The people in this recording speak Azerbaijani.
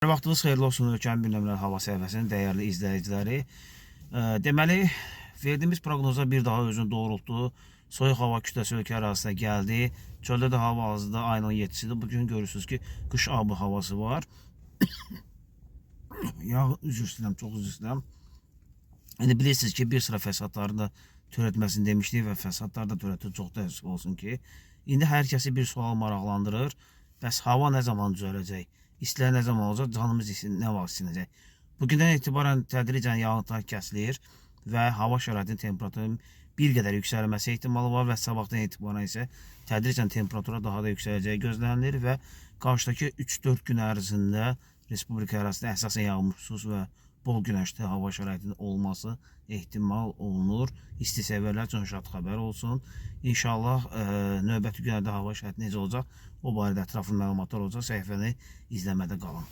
Vaxtınız xeyirli olsun, ölkənin bir nömrəli hava səhifəsinin dəyərli izləyiciləri. Deməli, verdiyimiz proqnoza bir daha özünü doğrultdu. Soyuq hava kütləsi ölkə ərazisinə gəldi. Çöldə də hava hazırda ayın 17-sidir. Bugün görürsünüz ki, qış abı havası var. Üzr istəyirəm, çox üzr istəyirəm. İndi bilirsiniz ki, bir sıra fəsadları da törətməsini demişdik və fəsadlar da törətdi. Çox təəssüf olsun ki, indi hər kəsi bir sual maraqlandırır. Bəs hava nə zaman düzələcək? İstilər nə zaman olacaq? Canımız nə vaxt sinəcək? Bugündən etibarən tədricən yağıntı kəsilir və hava şəraitinin temperaturunun bir qədər yüksəlməsi ehtimalı var və sabahdan etibarən isə tədricən temperatura daha da yüksələcəyi gözlənilir və qarşıdakı 3-4 gün ərzində Respublika ərazisində əsasən yağmursuz və bol günəşli hava şəraitinin olması ehtimal olunur. İsti sevərlər üçün şad xəbər olsun. İnşallah növbəti günlərdə hava şəraiti necə olacaq? O barədə ətraflı məlumatlar olacaq. Səhifəni izləmədə qalın.